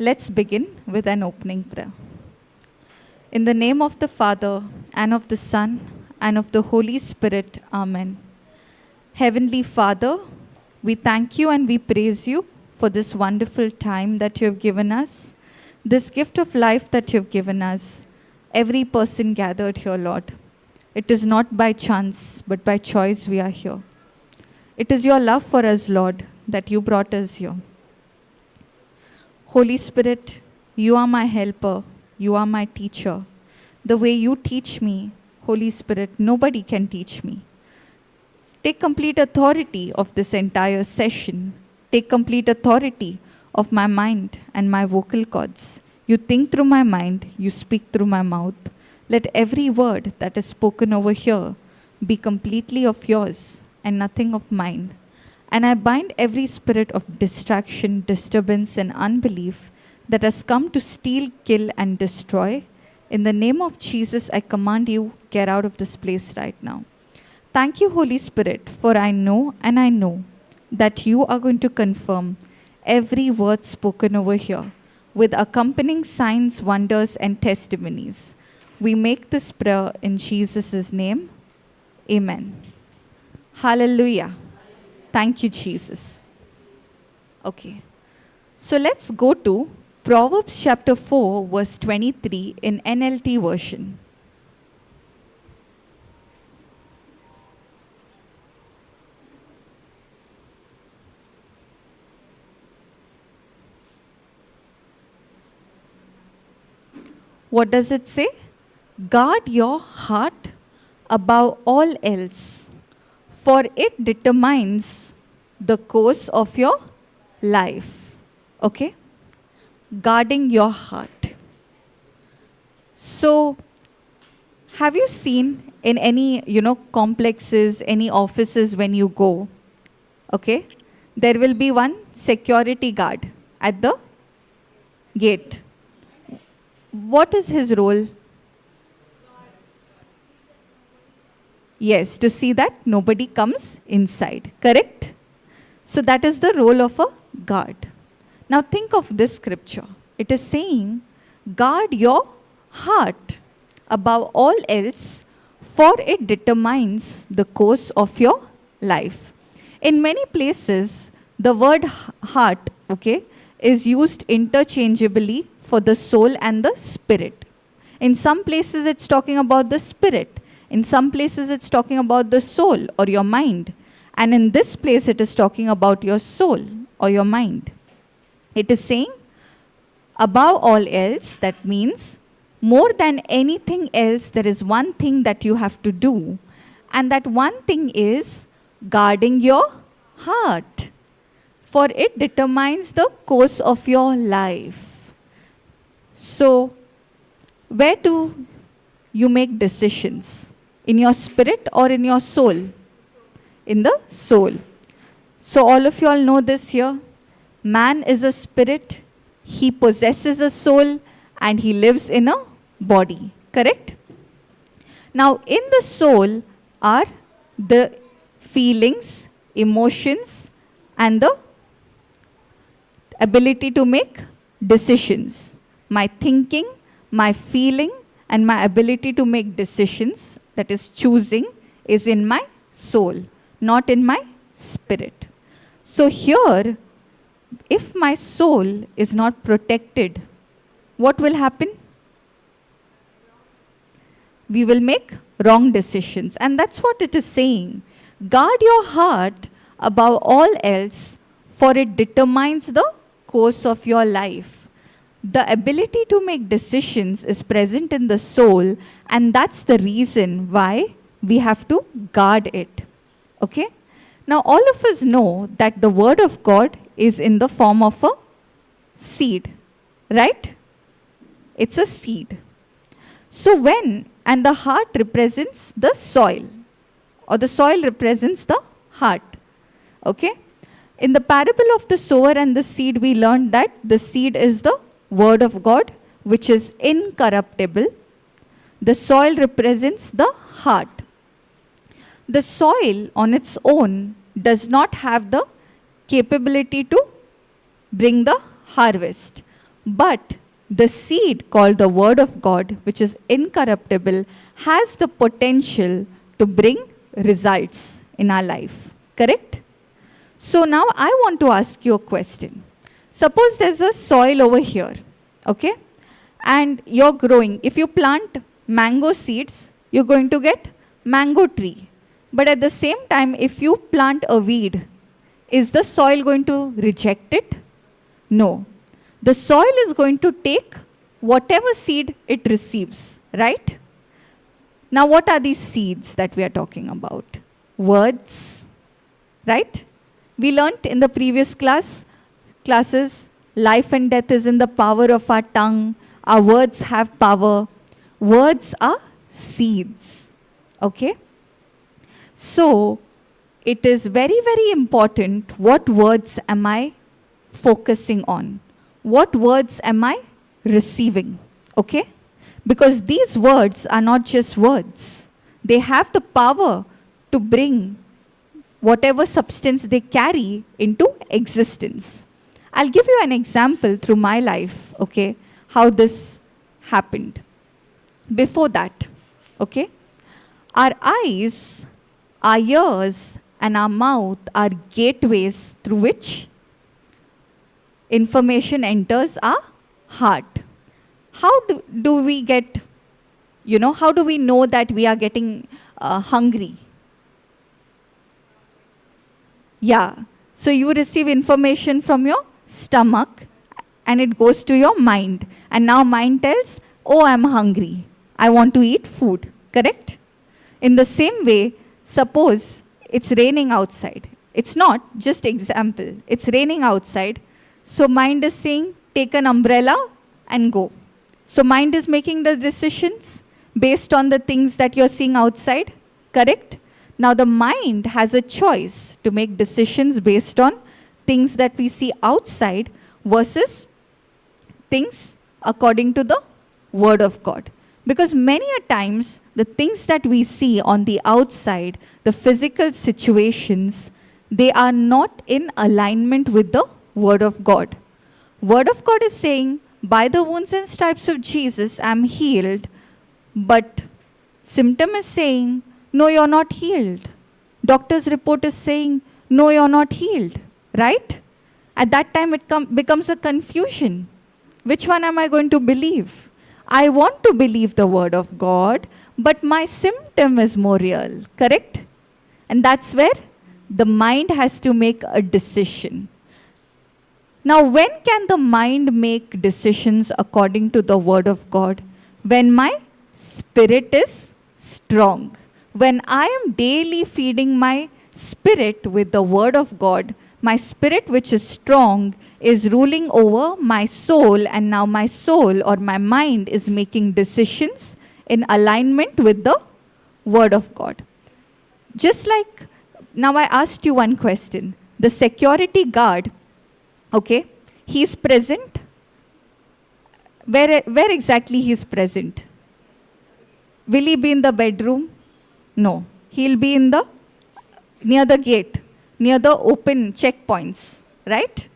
Let's begin with an opening prayer. In the name of the Father, and of the Son, and of the Holy Spirit, Amen. Heavenly Father, we thank you and we praise you for this wonderful time that you have given us, this gift of life that you have given us, every person gathered here, Lord. It is not by chance, but by choice we are here. It is your love for us, Lord, that you brought us here. Holy Spirit, you are my helper, you are my teacher. The way you teach me, Holy Spirit, nobody can teach me. Take complete authority of this entire session. Take complete authority of my mind and my vocal cords. You think through my mind, you speak through my mouth. Let every word that is spoken over here be completely of yours and nothing of mine. And I bind every spirit of distraction, disturbance, and unbelief that has come to steal, kill, and destroy. In the name of Jesus, I command you, get out of this place right now. Thank you, Holy Spirit, for I know and I know that you are going to confirm every word spoken over here with accompanying signs, wonders, and testimonies. We make this prayer in Jesus' name. Amen. Hallelujah. Thank you, Jesus. Okay. So let's go to Proverbs chapter 4, verse 23 in NLT version. What does it say? Guard your heart above all else, for it determines the course of your life. Okay? Guarding your heart. So, have you seen in any, complexes, any offices when you go, okay, there will be one security guard at the gate. What is his role? Yes, to see that nobody comes inside, correct? So that is the role of a guard. Now think of this scripture. It is saying, guard your heart above all else, for it determines the course of your life. In many places, the word heart, okay, is used interchangeably for the soul and the spirit. In some places, it's talking about the spirit. In some places, it's talking about the soul or your mind. And in this place, it is talking about your soul or your mind. It is saying, above all else, that means more than anything else, there is one thing that you have to do. And that one thing is guarding your heart. For it determines the course of your life. So, where do you make decisions? In your spirit or in your soul? In the soul. So all of you all know this here. Man is a spirit, he possesses a soul, and he lives in a body. Correct? Now in the soul are the feelings, emotions, and the ability to make decisions. My thinking, my feeling, and my ability to make decisions, that is choosing, is in my soul, not in my spirit. So here, if my soul is not protected, what will happen? We will make wrong decisions. And that's what it is saying. Guard your heart above all else, for it determines the course of your life. The ability to make decisions is present in the soul, and that's the reason why we have to guard it. Okay? Now, all of us know that the Word of God is in the form of a seed, right? It's a seed. So and the heart represents the soil, or the soil represents the heart. Okay? In the parable of the sower and the seed, we learned that the seed is the Word of God, which is incorruptible. The soil represents the heart. The soil on its own does not have the capability to bring the harvest. But the seed called the word of God, which is incorruptible, has the potential to bring results in our life. Correct? So now I want to ask you a question. Suppose there's a soil over here, okay? And you're growing. If you plant mango seeds, you're going to get mango tree. But at the same time, if you plant a weed, is the soil going to reject it? No. The soil is going to take whatever seed it receives, right? Now what are these seeds that we are talking about? Words, right? We learnt in the previous classes, life and death is in the power of our tongue. Our words have power. Words are seeds, okay? So, it is very, very important what words am I focusing on? What words am I receiving, okay? Because these words are not just words. They have the power to bring whatever substance they carry into existence. I'll give you an example through my life, okay, how this happened. Before that, okay, our eyes, our ears, and our mouth are gateways through which information enters our heart. How do we get, how do we know that we are getting hungry? Yeah, so you receive information from your stomach and it goes to your mind. And now mind tells, oh, I'm hungry. I want to eat food, correct? In the same way, suppose it's raining outside. It's not, just example. It's raining outside. So mind is saying, take an umbrella and go. So mind is making the decisions based on the things that you're seeing outside, correct? Now the mind has a choice to make decisions based on things that we see outside versus things according to the word of God. Because many a times, the things that we see on the outside, the physical situations, they are not in alignment with the word of God. Word of God is saying, by the wounds and stripes of Jesus, I'm healed. But symptom is saying, no, you're not healed. Doctor's report is saying, no, you're not healed. Right? At that time, it becomes a confusion. Which one am I going to believe? I want to believe the word of God, but my symptom is more real. Correct? And that's where the mind has to make a decision. Now, when can the mind make decisions according to the word of God? When my spirit is strong. When I am daily feeding my spirit with the word of God, my spirit which is strong is ruling over my soul, and now my soul or my mind is making decisions in alignment with the word of God. Just like, now I asked you one question. The security guard, okay, he's present. Where exactly he's present? Will he be in the bedroom? No. He'll be in the, near the gate, near the open checkpoints, right?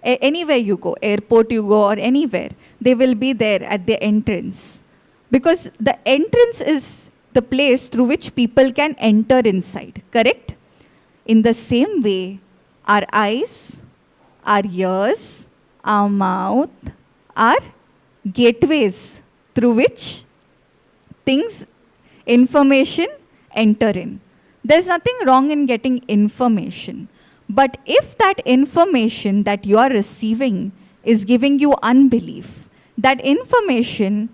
Anywhere you go, airport you go or anywhere, they will be there at the entrance. Because the entrance is the place through which people can enter inside, correct? In the same way, our eyes, our ears, our mouth are gateways through which things, information enter in. There's nothing wrong in getting information. But if that information that you are receiving is giving you unbelief, that information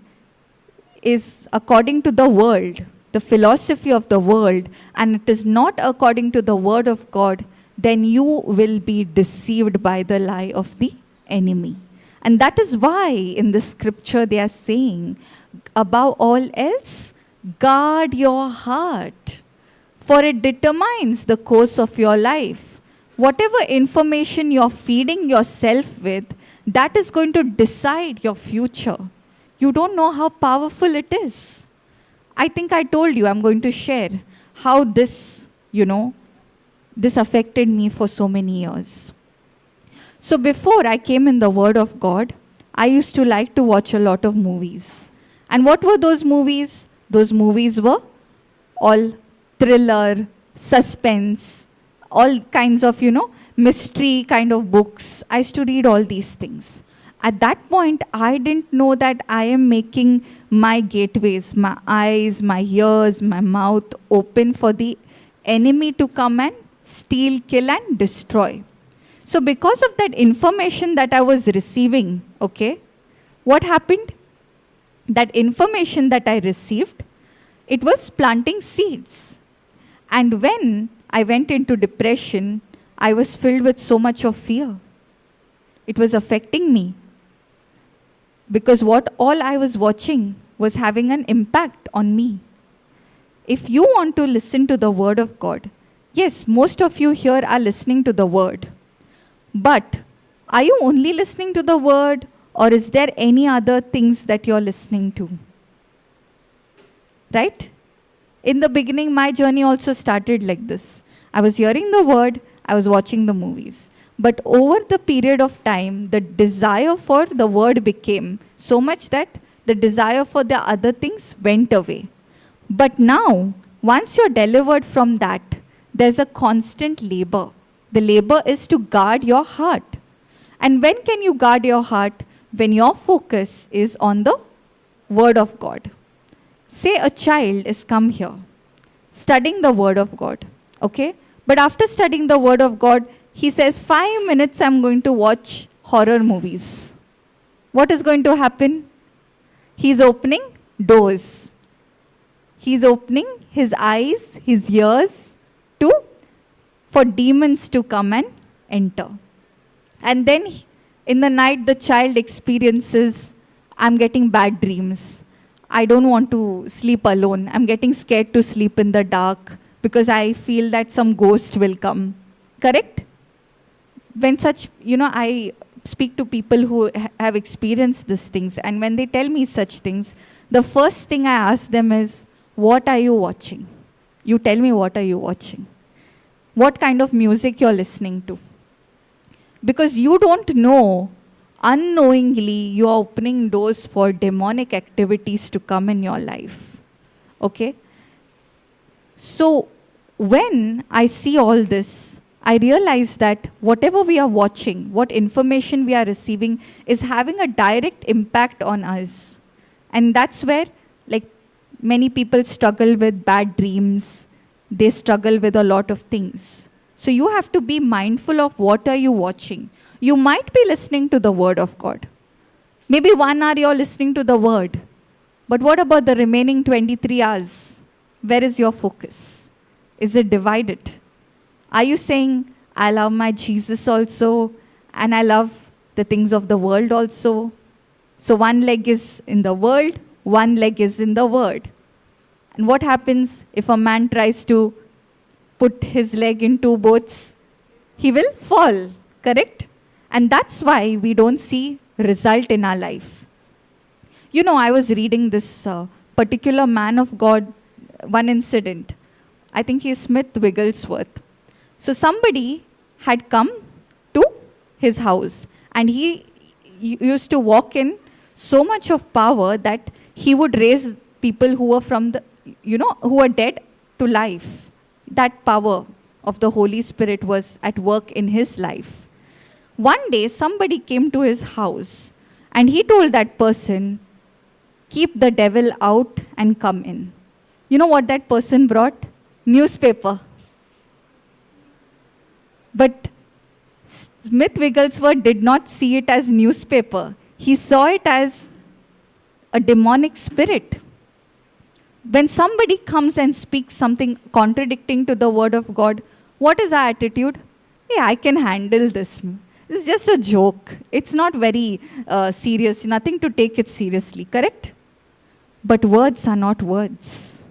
is according to the world, the philosophy of the world, and it is not according to the word of God, then you will be deceived by the lie of the enemy. And that is why in the scripture they are saying, above all else, guard your heart, for it determines the course of your life. Whatever information you're feeding yourself with, that is going to decide your future. You don't know how powerful it is. I think I told you, I'm going to share how this, this affected me for so many years. So before I came in the word of God, I used to like to watch a lot of movies. And what were those movies? Those movies were all thriller, suspense, all kinds of, mystery kind of books. I used to read all these things. At that point, I didn't know that I am making my gateways, my eyes, my ears, my mouth open for the enemy to come and steal, kill, and destroy. So because of that information that I was receiving, okay, what happened? That information that I received, it was planting seeds. And when I went into depression, I was filled with so much of fear. It was affecting me. Because what all I was watching was having an impact on me. If you want to listen to the word of God, yes, most of you here are listening to the word. But are you only listening to the word, or is there any other things that you're listening to? Right? In the beginning, my journey also started like this. I was hearing the word, I was watching the movies. But over the period of time, the desire for the word became so much that the desire for the other things went away. But now, once you're delivered from that, there's a constant labor. The labor is to guard your heart. And when can you guard your heart? When your focus is on the word of God. Say a child is come here, studying the word of God, okay? But after studying the word of God, he says, 5 minutes I'm going to watch horror movies. What is going to happen? He's opening doors. He's opening his eyes, his ears for demons to come and enter. And then in the night, the child experiences, I'm getting bad dreams. I don't want to sleep alone. I'm getting scared to sleep in the dark because I feel that some ghost will come. Correct? When such, I speak to people who have experienced these things, and when they tell me such things, the first thing I ask them is, what are you watching? You tell me, what are you watching? What kind of music you're listening to? Because you don't know, unknowingly, you are opening doors for demonic activities to come in your life. Okay? So, when I see all this, I realize that whatever we are watching, what information we are receiving is having a direct impact on us. And that's where, many people struggle with bad dreams. They struggle with a lot of things. So you have to be mindful of what are you watching. You might be listening to the word of God. Maybe 1 hour you're listening to the word. But what about the remaining 23 hours? Where is your focus? Is it divided? Are you saying, I love my Jesus also, and I love the things of the world also? So one leg is in the world, one leg is in the word. And what happens if a man tries to put his leg in 2 boats? He will fall, correct? And that's why we don't see result in our life. I was reading this particular man of God, one incident. I think he's Smith Wigglesworth. So somebody had come to his house, and he used to walk in so much of power that he would raise people who were who were dead to life. That power of the Holy Spirit was at work in his life. One day, somebody came to his house, and he told that person, keep the devil out and come in. You know what that person brought? Newspaper. But Smith Wigglesworth did not see it as newspaper. He saw it as a demonic spirit. When somebody comes and speaks something contradicting to the word of God, what is our attitude? Hey, I can handle this. It's just a joke. It's not very serious. Nothing to take it seriously, correct? But words are not words.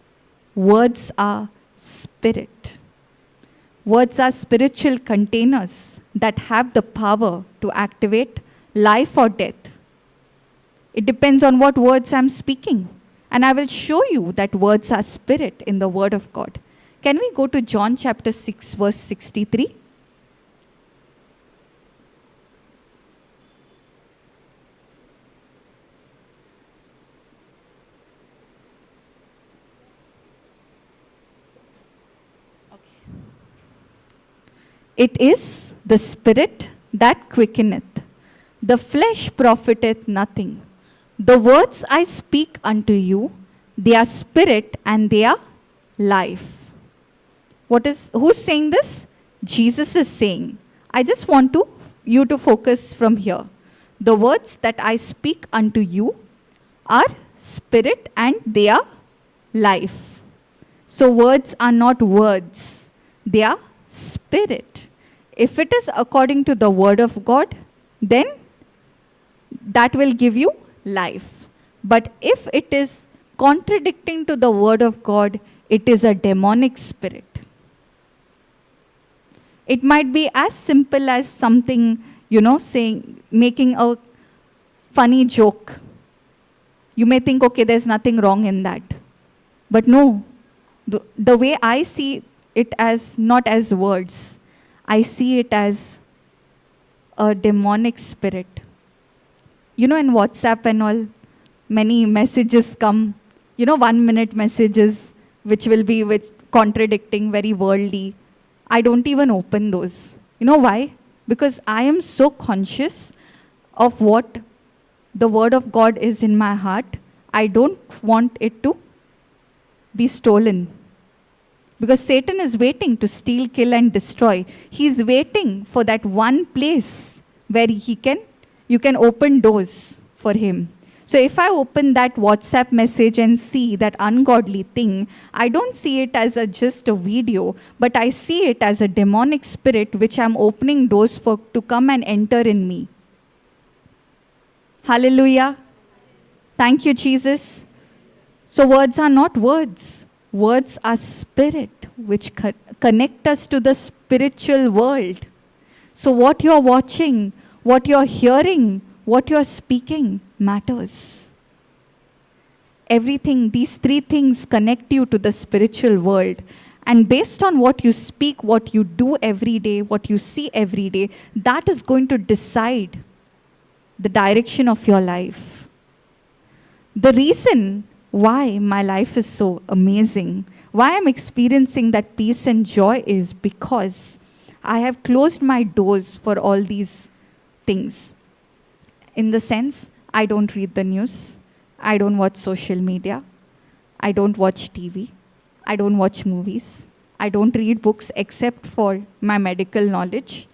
Words are spirit. Words are spiritual containers that have the power to activate life or death. It depends on what words I'm speaking. And I will show you that words are spirit in the word of God. Can we go to John chapter 6, verse 63? It is the Spirit that quickeneth. The flesh profiteth nothing. The words I speak unto you, they are spirit and they are life. Who's saying this? Jesus is saying. I just want you to focus from here. The words that I speak unto you are spirit and they are life. So words are not words. They are spirit. If it is according to the word of God, then that will give you life. But if it is contradicting to the word of God, it is a demonic spirit. It might be as simple as something, making a funny joke. You may think, okay, there's nothing wrong in that. But no, the way I see it as not as words, I see it as a demonic spirit. In WhatsApp and all, many messages come, 1-minute messages, which will be contradicting, very worldly. I don't even open those. You know why? Because I am so conscious of what the word of God is in my heart. I don't want it to be stolen. Because Satan is waiting to steal, kill, and destroy. He's waiting for that one place where you can open doors for him. So if I open that WhatsApp message and see that ungodly thing, I don't see it as just a video, but I see it as a demonic spirit which I'm opening doors for to come and enter in me. Hallelujah. Thank you, Jesus. So words are not words. Words are spirit which connect us to the spiritual world. So what you're watching, what you're hearing, what you're speaking matters. Everything, these three things connect you to the spiritual world. And based on what you speak, what you do every day, what you see every day, that is going to decide the direction of your life. The reason why my life is so amazing, why I'm experiencing that peace and joy is because I have closed my doors for all these things. In the sense, I don't read the news, I don't watch social media, I don't watch TV, I don't watch movies, I don't read books except for my medical knowledge.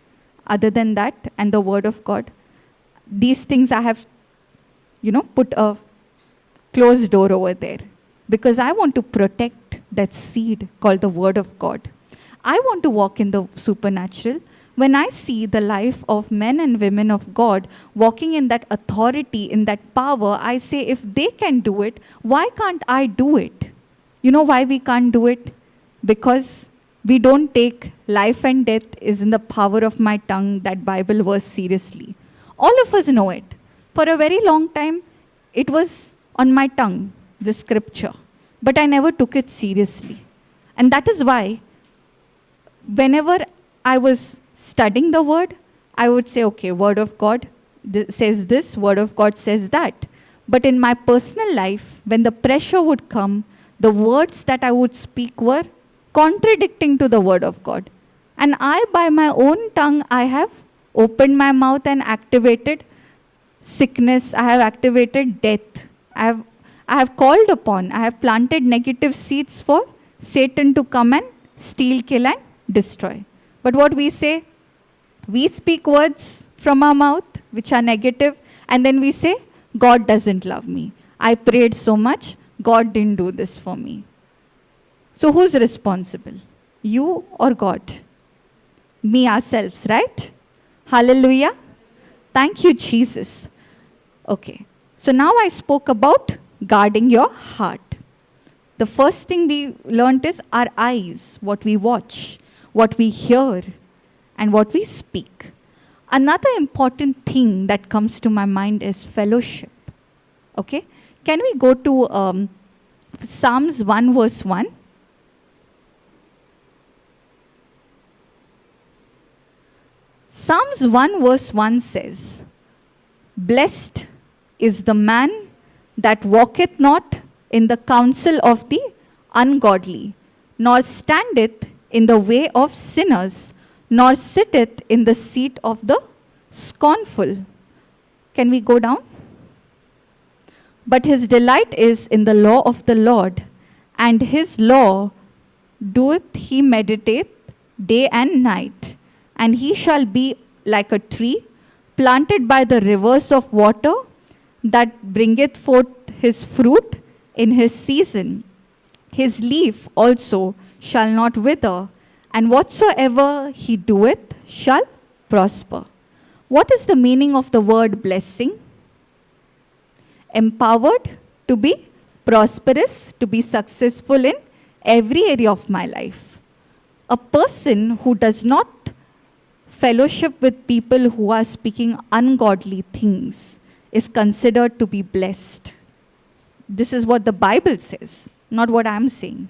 Other than that, and the word of God, these things I have, put a closed door over there. Because I want to protect that seed called the word of God. I want to walk in the supernatural. When I see the life of men and women of God walking in that authority, in that power, I say, if they can do it, why can't I do it? You know why we can't do it? Because we don't take life and death is in the power of my tongue, that Bible verse, seriously. All of us know it. For a very long time, it was on my tongue, the scripture. But I never took it seriously. And that is why, whenever I was studying the word, I would say, okay, word of God says this, word of God says that. But in my personal life, when the pressure would come, the words that I would speak were contradicting to the word of God. And I, by my own tongue, I have opened my mouth and activated sickness. I have activated death. I have called upon, I have planted negative seeds for Satan to come and steal, kill, and destroy. But what we say, we speak words from our mouth which are negative, and then we say, God doesn't love me. I prayed so much, God didn't do this for me. So who's responsible? You or God? Me, ourselves, right? Hallelujah. Thank you, Jesus. Okay. So now I spoke about guarding your heart. The first thing we learned is our eyes, what we watch, what we hear, and what we speak. Another important thing that comes to my mind is fellowship. Okay? Can we go to Psalms 1 verse 1? Psalms 1 verse 1 says, "Blessed is the man that walketh not in the counsel of the ungodly, nor standeth in the way of sinners, nor sitteth in the seat of the scornful. Can we go down? But his delight is in the law of the Lord, and his law doeth he meditate day and night. And he shall be like a tree planted by the rivers of water, that bringeth forth his fruit in his season. His leaf also shall not wither, and whatsoever he doeth shall prosper. What is the meaning of the word blessing? Empowered to be prosperous, to be successful in every area of my life. A person who does not fellowship with people who are speaking ungodly things is considered to be blessed. This is what the Bible says, not what I'm saying.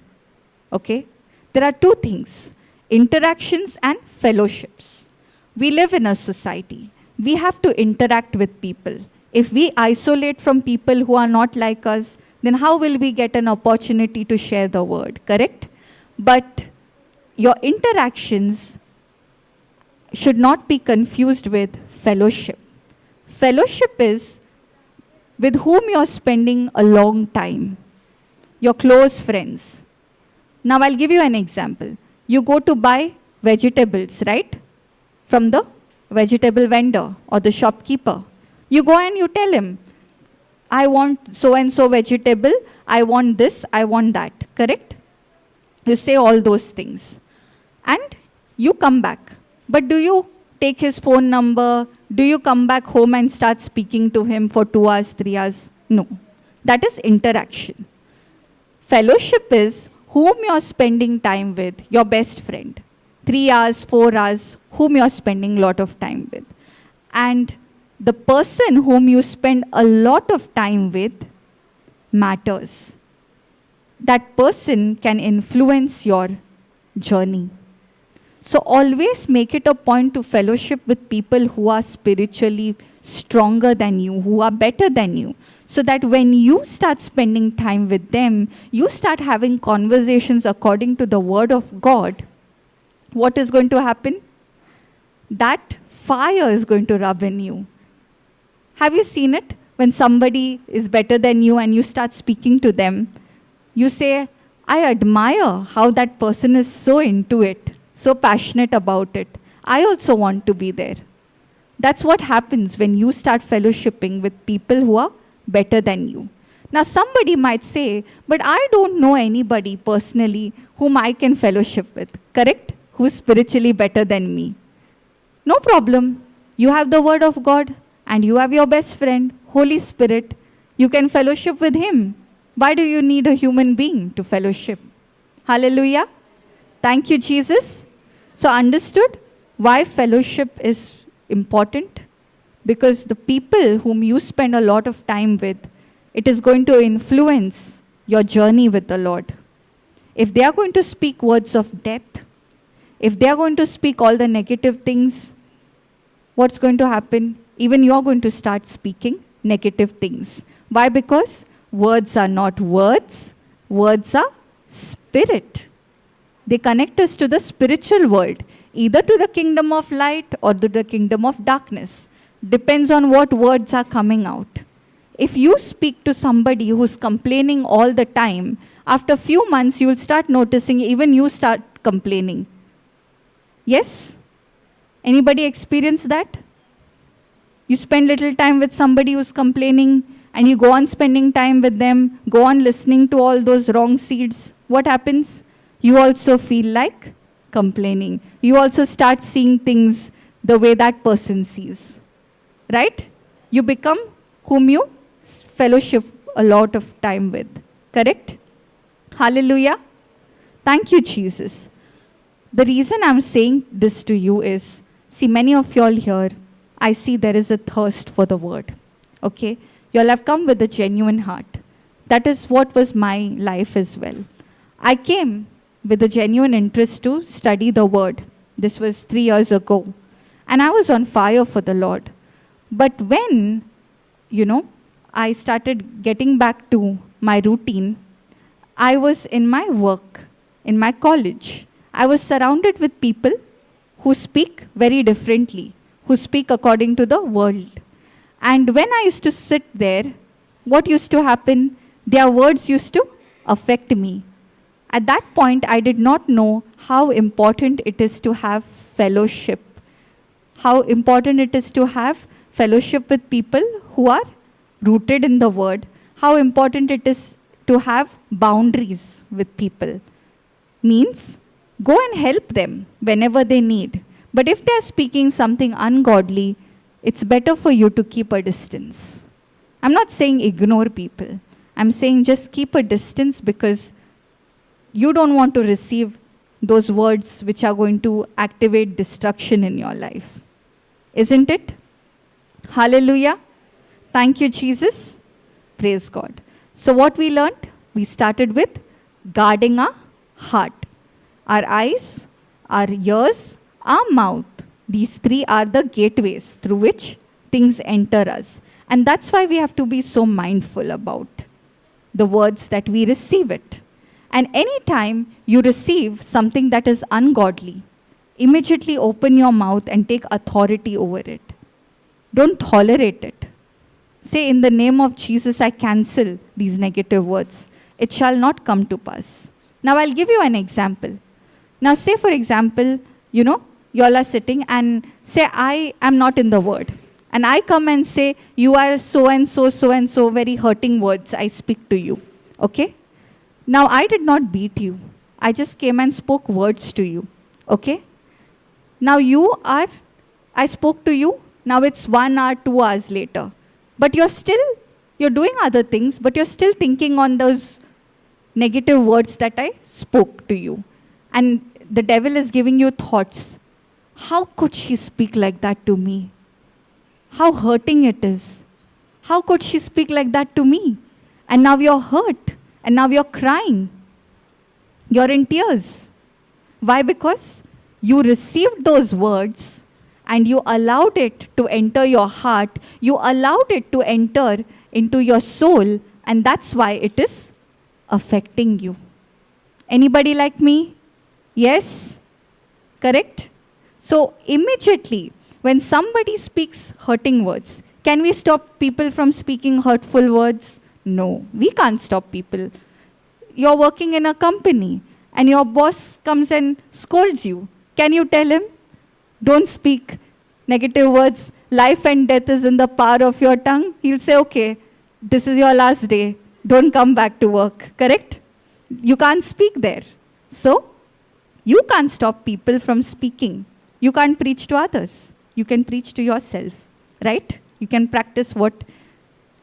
Okay? There are two things, interactions and fellowships. We live in a society. We have to interact with people. If we isolate from people who are not like us, then how will we get an opportunity to share the word, correct? But your interactions should not be confused with fellowship. Fellowship is with whom you're spending a long time, your close friends. Now I'll give you an example. You go to buy vegetables, right? From the vegetable vendor or the shopkeeper. You go and you tell him, I want so and so vegetable, I want this, I want that, correct? You say all those things. And you come back. But do you take his phone number? Do you come back home and start speaking to him for 2 hours, 3 hours? No. That is interaction. Fellowship is whom you're spending time with, your best friend. 3 hours, 4 hours, whom you're spending a lot of time with. And the person whom you spend a lot of time with matters. That person can influence your journey. So always make it a point to fellowship with people who are spiritually stronger than you, who are better than you. So that when you start spending time with them, you start having conversations according to the word of God. What is going to happen? That fire is going to rub in you. Have you seen it? When somebody is better than you and you start speaking to them, you say, I admire how that person is so into it, so passionate about it. I also want to be there. That's what happens when you start fellowshipping with people who are better than you. Now somebody might say, but I don't know anybody personally whom I can fellowship with, correct? Who's spiritually better than me. No problem. You have the word of God and you have your best friend, Holy Spirit. You can fellowship with him. Why do you need a human being to fellowship? Hallelujah. Thank you, Jesus. So understood why fellowship is important? Because the people whom you spend a lot of time with, it is going to influence your journey with the Lord. If they are going to speak words of death, if they are going to speak all the negative things, what's going to happen? Even you are going to start speaking negative things. Why? Because words are not words, words are spirit. They connect us to the spiritual world, either to the kingdom of light or to the kingdom of darkness. Depends on what words are coming out. If you speak to somebody who's complaining all the time, after a few months you will start noticing even you start complaining. Yes? Anybody experience that? You spend little time with somebody who's complaining and you go on spending time with them, go on listening to all those wrong seeds. What happens? You also feel like complaining. You also start seeing things the way that person sees. Right? You become whom you fellowship a lot of time with. Correct? Hallelujah. Thank you, Jesus. The reason I'm saying this to you is, see, many of y'all here, I see there is a thirst for the word. Okay? Y'all have come with a genuine heart. That is what was my life as well. I came with a genuine interest to study the word. This was 3 years ago. And I was on fire for the Lord. But when, I started getting back to my routine, I was in my work, in my college. I was surrounded with people who speak very differently, who speak according to the world. And when I used to sit there, what used to happen? Their words used to affect me. At that point, I did not know how important it is to have fellowship, how important it is to have fellowship with people who are rooted in the word, how important it is to have boundaries with people. Means, go and help them whenever they need. But if they're speaking something ungodly, it's better for you to keep a distance. I'm not saying ignore people. I'm saying just keep a distance, because you don't want to receive those words which are going to activate destruction in your life. Isn't it? Hallelujah. Thank you, Jesus. Praise God. So what we learned? We started with guarding our heart. Our eyes, our ears, our mouth. These three are the gateways through which things enter us. And that's why we have to be so mindful about the words that we receive it. And anytime you receive something that is ungodly, immediately open your mouth and take authority over it. Don't tolerate it. Say, in the name of Jesus, I cancel these negative words. It shall not come to pass. Now I'll give you an example. Now say, for example, you all are sitting and say, I am not in the word. And I come and say, you are so and so, very hurting words I speak to you. Okay? Now I did not beat you. I just came and spoke words to you. Okay? Now I spoke to you. Now it's 1 hour, 2 hours later. But you're doing other things, but you're still thinking on those negative words that I spoke to you. And the devil is giving you thoughts. How could she speak like that to me? How hurting it is. How could she speak like that to me? And now you're hurt. And now you're crying. You're in tears. Why? Because you received those words and you allowed it to enter your heart. You allowed it to enter into your soul. And that's why it is affecting you. Anybody like me? Yes? Correct? So immediately, when somebody speaks hurting words, can we stop people from speaking hurtful words? No, we can't stop people. You're working in a company and your boss comes and scolds you. Can you tell him, don't speak negative words, life and death is in the power of your tongue? He'll say, okay, this is your last day, don't come back to work, correct? You can't speak there. So, you can't stop people from speaking. You can't preach to others. You can preach to yourself, right? You can practice what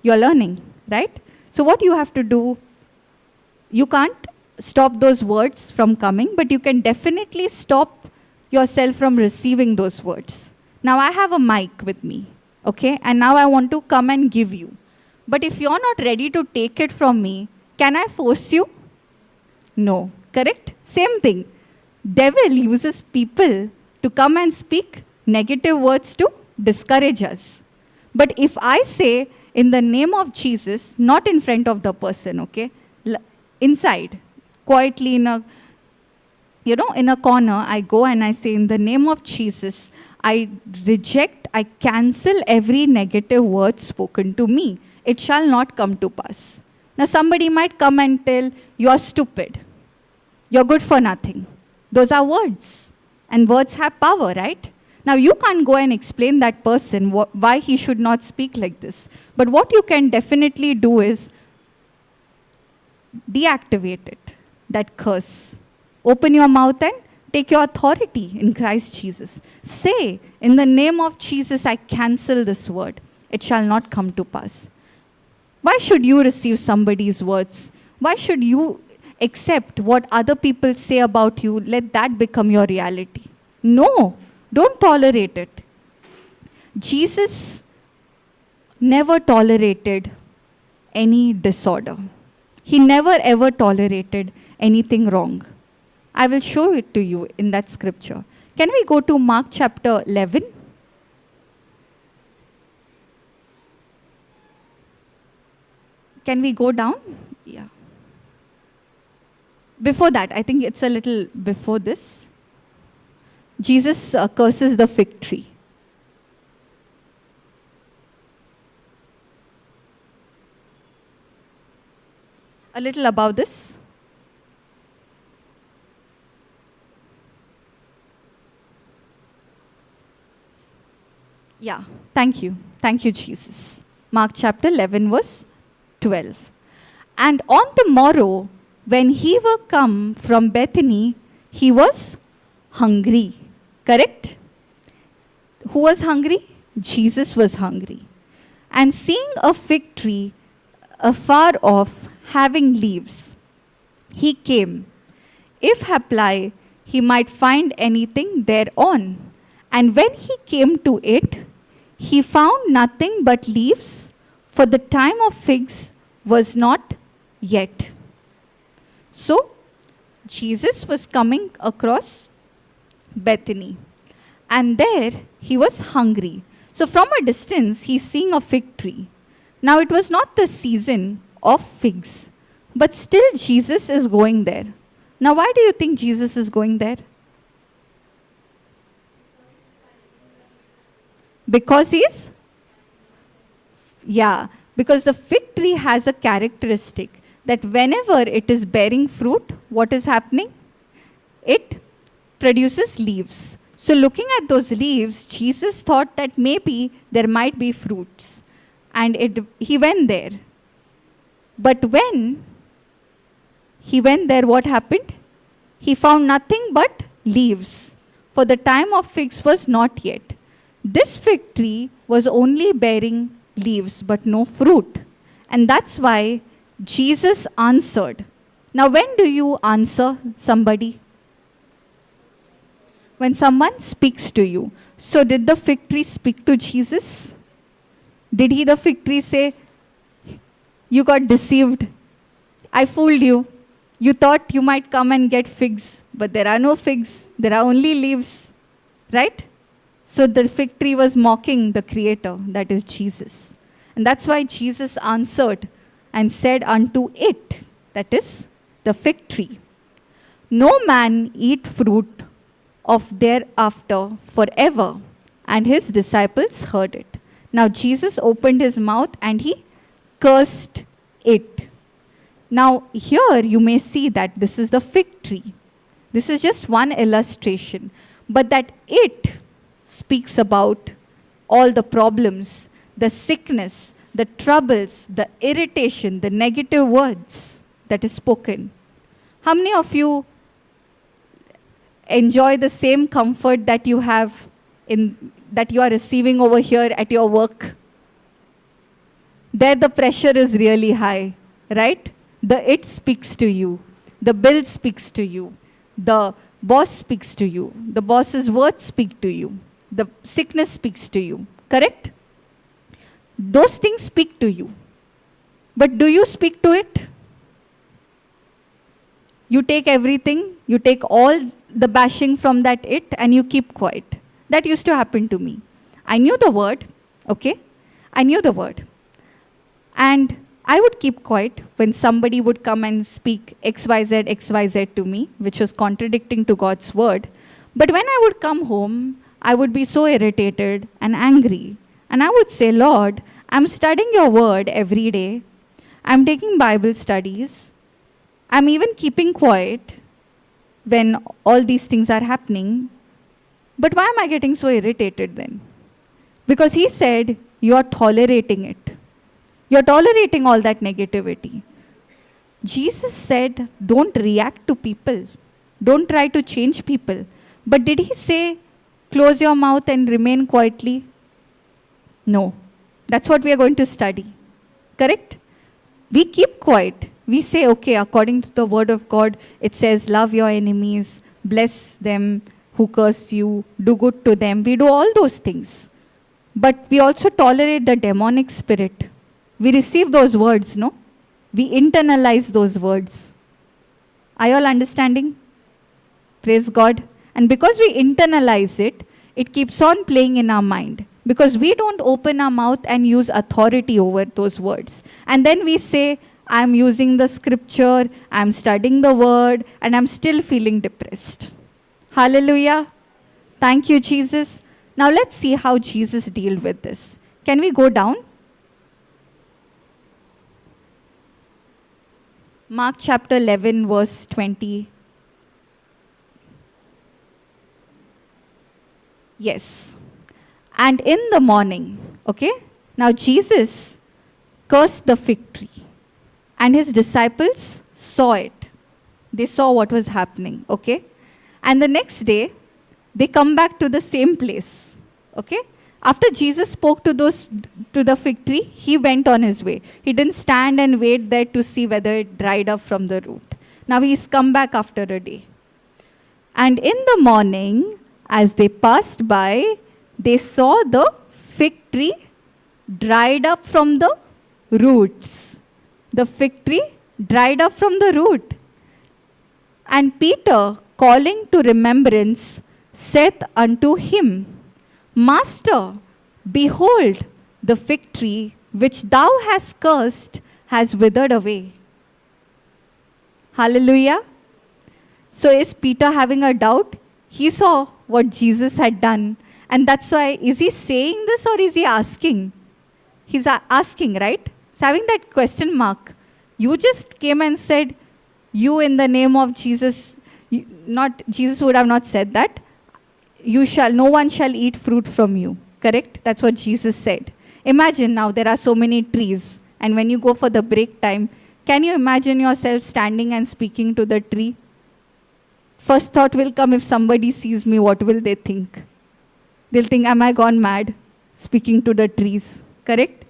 you're learning, right? So what you have to do, you can't stop those words from coming, but you can definitely stop yourself from receiving those words. Now I have a mic with me, okay? And now I want to come and give you. But if you're not ready to take it from me, can I force you? No, correct? Same thing. Devil uses people to come and speak negative words to discourage us. But if I say, in the name of Jesus, not in front of the person, okay? Inside, quietly in a corner, I go and I say, in the name of Jesus, I reject, I cancel every negative word spoken to me. It shall not come to pass. Now somebody might come and tell, you're stupid. You're good for nothing. Those are words. And words have power, right? Now you can't go and explain that person why he should not speak like this. But what you can definitely do is deactivate it, that curse. Open your mouth and take your authority in Christ Jesus. Say, in the name of Jesus, I cancel this word. It shall not come to pass. Why should you receive somebody's words? Why should you accept what other people say about you? Let that become your reality. No, don't tolerate it. Jesus never tolerated any disorder. He never ever tolerated anything wrong. I will show it to you in that scripture. Can we go to Mark chapter 11? Can we go down? Yeah. Before that, I think it's a little before this. Jesus curses the fig tree. A little above this. Yeah, thank you. Thank you, Jesus. Mark chapter 11, verse 12. And on the morrow, when he were come from Bethany, he was hungry. Correct? Who was hungry? Jesus was hungry. And seeing a fig tree afar off, having leaves, he came, if haply he might find anything thereon. And when he came to it, he found nothing but leaves, for the time of figs was not yet. So, Jesus was coming across Bethany, and there he was hungry. So from a distance, he's seeing a fig tree. Now it was not the season of figs, but still Jesus is going there. Now why do you think Jesus is going there? Because because the fig tree has a characteristic that whenever it is bearing fruit, what is happening? It produces leaves. So looking at those leaves, Jesus thought that maybe there might be fruits. And he went there. But when he went there, what happened? He found nothing but leaves, for the time of figs was not yet. This fig tree was only bearing leaves, but no fruit. And that's why Jesus answered. Now, when do you answer somebody? When someone speaks to you. So did the fig tree speak to Jesus? Did the fig tree say, you got deceived, I fooled you, you thought you might come and get figs, but there are no figs, there are only leaves, right? So the fig tree was mocking the Creator, that is Jesus. And that's why Jesus answered and said unto it, that is the fig tree, no man eat fruit of thereafter forever. And his disciples heard it. Now Jesus opened his mouth and he cursed it. Now here you may see that this is the fig tree. This is just one illustration. But that it speaks about all the problems, the sickness, the troubles, the irritation, the negative words that is spoken. How many of you enjoy the same comfort that you have that you are receiving over here at your work? There the pressure is really high, right? It speaks to you. The bill speaks to you. The boss speaks to you. The boss's words speak to you. The sickness speaks to you. Correct? Those things speak to you. But do you speak to it? You take everything, you take all the bashing from that it, and you keep quiet. That used to happen to me. I knew the word, okay? I knew the word. And I would keep quiet when somebody would come and speak XYZ, XYZ to me, which was contradicting to God's word. But when I would come home, I would be so irritated and angry. And I would say, Lord, I'm studying your word every day. I'm taking Bible studies. I'm even keeping quiet when all these things are happening. But why am I getting so irritated then? Because he said, you are tolerating it. You're tolerating all that negativity. Jesus said, don't react to people. Don't try to change people. But did he say, close your mouth and remain quietly? No. That's what we are going to study. Correct? We keep quiet. We say, okay, according to the word of God, it says, love your enemies, bless them who curse you, do good to them. We do all those things. But we also tolerate the demonic spirit. We receive those words, no? We internalize those words. Are you all understanding? Praise God. And because we internalize it, it keeps on playing in our mind. Because we don't open our mouth and use authority over those words. And then we say, I'm using the scripture, I'm studying the word, and I'm still feeling depressed. Hallelujah. Thank you, Jesus. Now let's see how Jesus dealt with this. Can we go down? Mark chapter 11, verse 20. Yes. And in the morning, okay? Now Jesus cursed the fig tree. And his disciples saw it. They saw what was happening, okay? And the next day, they come back to the same place, okay? After Jesus spoke to the fig tree, he went on his way. He didn't stand and wait there to see whether it dried up from the root. Now he's come back after a day. And in the morning, as they passed by, they saw the fig tree dried up from the roots. The fig tree dried up from the root. And Peter, calling to remembrance, saith unto him, Master, behold, the fig tree which thou hast cursed has withered away. Hallelujah. So is Peter having a doubt? He saw what Jesus had done. And that's why, is he saying this or is he asking? He's asking, right? He's having that question mark. You just came and said, you in the name of Jesus, Jesus would have not said that. No one shall eat fruit from you. Correct? That's what Jesus said. Imagine now there are so many trees. And when you go for the break time, can you imagine yourself standing and speaking to the tree? First thought will come, if somebody sees me, what will they think? They'll think, am I gone mad? Speaking to the trees. Correct?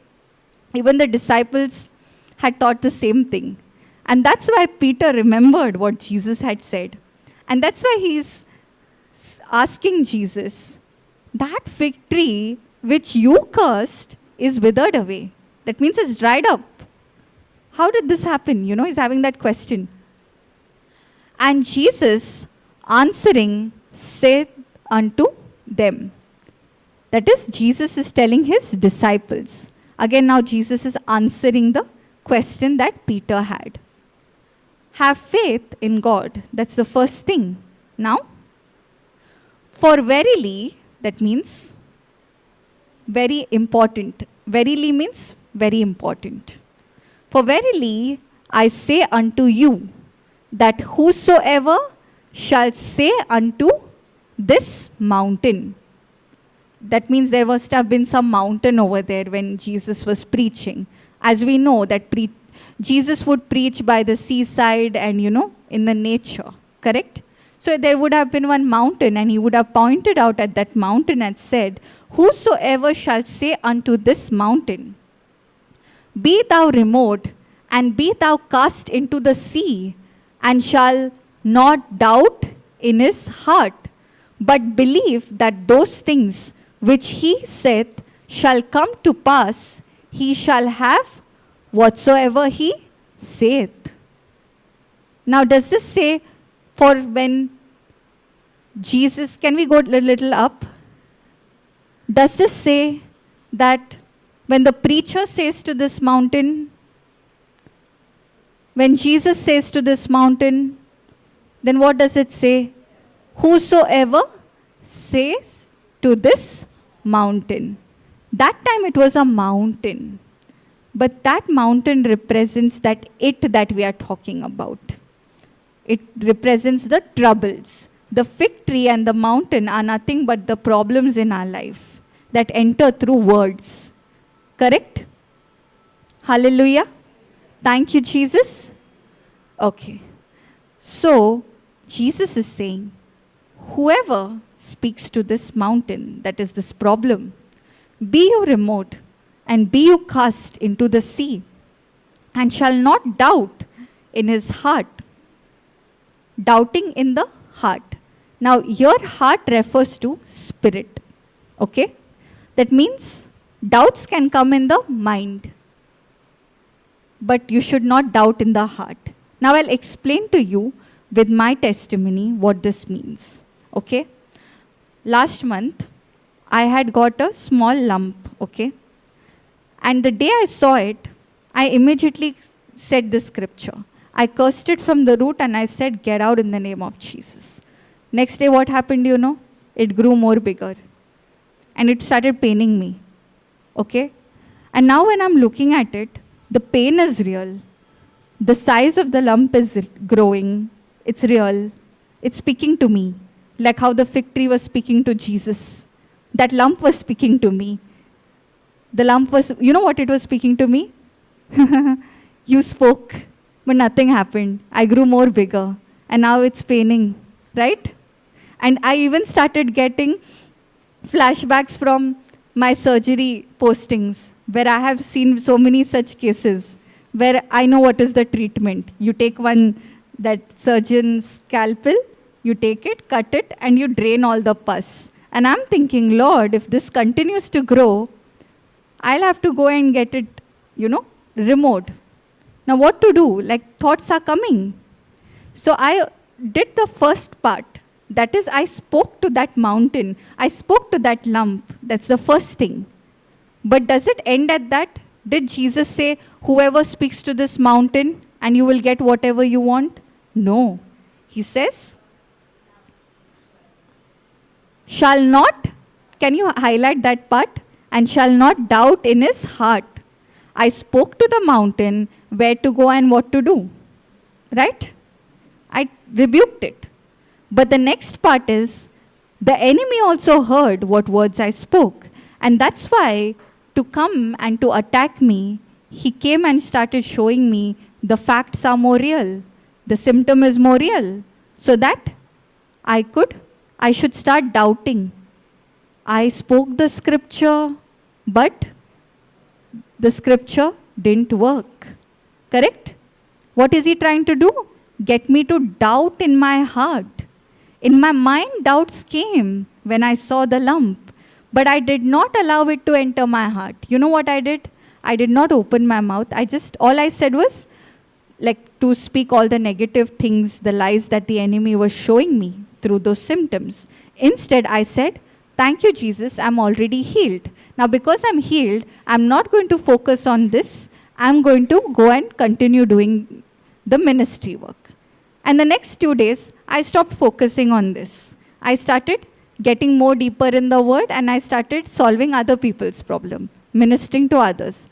Even the disciples had thought the same thing. And that's why Peter remembered what Jesus had said. And that's why he's asking Jesus, that fig tree which you cursed is withered away. That means it's dried up. How did this happen? He's having that question. And Jesus answering said unto them. That is, Jesus is telling his disciples. Again, now Jesus is answering the question that Peter had. Have faith in God. That's the first thing. Now, for verily, that means very important. Verily means very important. For verily, I say unto you, that whosoever shall say unto this mountain. That means there must have been some mountain over there when Jesus was preaching. As we know that Jesus would preach by the seaside and, in the nature. Correct? So there would have been one mountain, and he would have pointed out at that mountain and said, whosoever shall say unto this mountain, be thou removed, and be thou cast into the sea, and shall not doubt in his heart, but believe that those things which he saith shall come to pass, he shall have whatsoever he saith. Now does this say, for when Jesus, can we go a little up? Does this say that when the preacher says to this mountain, when Jesus says to this mountain, then what does it say? Whosoever says to this mountain. That time it was a mountain. But that mountain represents that that we are talking about. It represents the troubles. The fig tree and the mountain are nothing but the problems in our life that enter through words. Correct? Hallelujah. Thank you, Jesus. Okay. So, Jesus is saying, whoever speaks to this mountain, that is this problem, be you removed and be you cast into the sea, and shall not doubt in his heart. Doubting in the heart. Now, your heart refers to spirit. Okay? That means doubts can come in the mind, but you should not doubt in the heart. Now, I'll explain to you with my testimony what this means. Okay? Last month, I had got a small lump. Okay? And the day I saw it, I immediately said this scripture. I cursed it from the root and I said, get out in the name of Jesus. Next day, what happened, it grew more bigger. And it started paining me. Okay? And now when I'm looking at it, the pain is real. The size of the lump is growing. It's real. It's speaking to me. Like how the fig tree was speaking to Jesus. That lump was speaking to me. The lump was, you know what it was speaking to me? You spoke, but nothing happened. I grew more bigger. And now it's paining, right? And I even started getting flashbacks from my surgery postings, where I have seen so many such cases, where I know what is the treatment. You take that surgeon's scalpel, you take it, cut it, and you drain all the pus. And I'm thinking, Lord, if this continues to grow, I'll have to go and get it, removed. Now what to do? Like, thoughts are coming. So I did the first part. That is, I spoke to that mountain. I spoke to that lump. That's the first thing. But does it end at that? Did Jesus say, whoever speaks to this mountain and you will get whatever you want? No. He says, shall not, can you highlight that part? And shall not doubt in his heart. I spoke to the mountain where to go and what to do. Right? I rebuked it. But the next part is, the enemy also heard what words I spoke. And that's why, to come and to attack me, he came and started showing me the facts are more real. The symptom is more real. So that I should start doubting. I spoke the scripture, but the scripture didn't work. Correct? What is he trying to do? Get me to doubt in my heart. In my mind, doubts came when I saw the lump, but I did not allow it to enter my heart. You know what I did? I did not open my mouth. All I said was, like, to speak all the negative things, the lies that the enemy was showing me through those symptoms. Instead, I said, thank you, Jesus, I'm already healed. Now, because I'm healed, I'm not going to focus on this. I'm going to go and continue doing the ministry work. And the next 2 days, I stopped focusing on this. I started getting more deeper in the word, and I started solving other people's problem, ministering to others.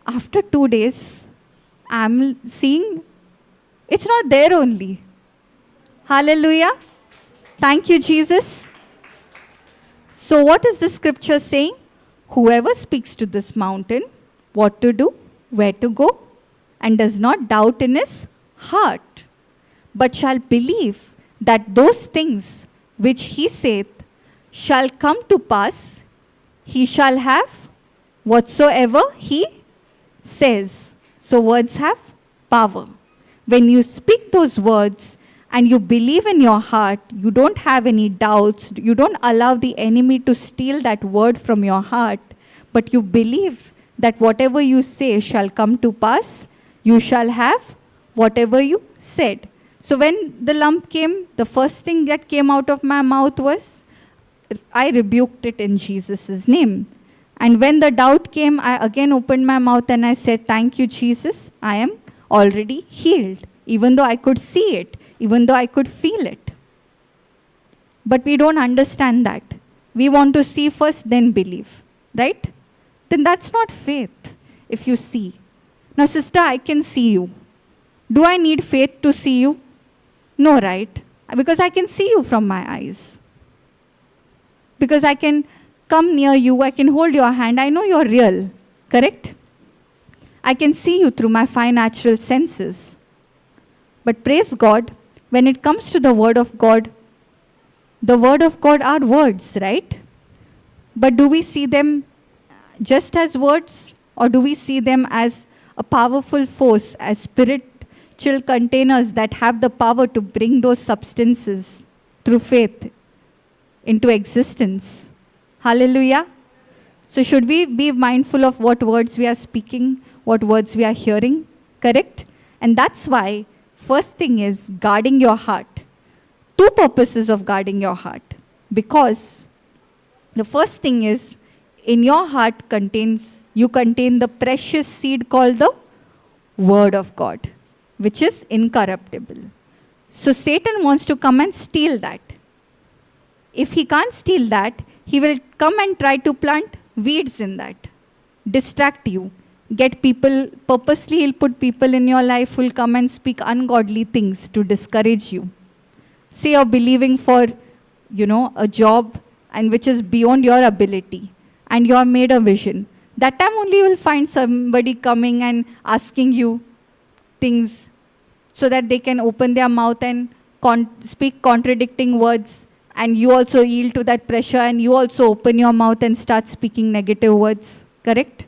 After 2 days, I'm seeing it's not there only. Hallelujah. Thank you, Jesus. So what is the scripture saying? Whoever speaks to this mountain, what to do, where to go, and does not doubt in his heart, but shall believe that those things which he saith shall come to pass, he shall have whatsoever he says. So words have power. When you speak those words and you believe in your heart, you don't have any doubts, you don't allow the enemy to steal that word from your heart, but you believe that whatever you say shall come to pass, you shall have whatever you said. So when the lump came, the first thing that came out of my mouth was, I rebuked it in Jesus' name. And when the doubt came, I again opened my mouth and I said, thank you, Jesus, I am already healed, even though I could see it, even though I could feel it. But we don't understand that. We want to see first, then believe, right? Then that's not faith, if you see. Now, sister, I can see you. Do I need faith to see you? No, right? Because I can see you from my eyes. Because I can come near you, I can hold your hand, I know you're real, correct? I can see you through my five natural senses. But praise God, when it comes to the Word of God are words, right? But do we see them just as words, or do we see them as a powerful force, as spiritual containers that have the power to bring those substances through faith into existence? Hallelujah. So should we be mindful of what words we are speaking, what words we are hearing, correct? And that's why first thing is guarding your heart. Two purposes of guarding your heart. Because the first thing is, in your heart you contain the precious seed called the Word of God, which is incorruptible. So Satan wants to come and steal that. if he can't steal that, he will come and try to plant weeds in that, distract you, get people, purposely he'll put people in your life who will come and speak ungodly things to discourage you. Say you're believing for, a job and which is beyond your ability, and you have made a vision. That time only you will find somebody coming and asking you things so that they can open their mouth and speak contradicting words, and you also yield to that pressure and you also open your mouth and start speaking negative words. Correct?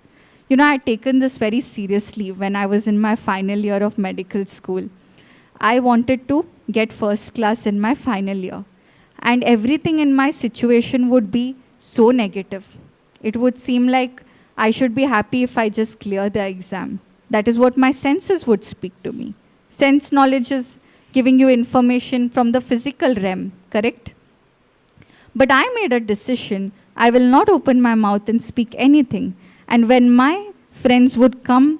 I had taken this very seriously when I was in my final year of medical school. I wanted to get first class in my final year. And everything in my situation would be so negative. It would seem like I should be happy if I just clear the exam. That is what my senses would speak to me. Sense knowledge is giving you information from the physical realm, correct? But I made a decision. I will not open my mouth and speak anything. And when my friends would come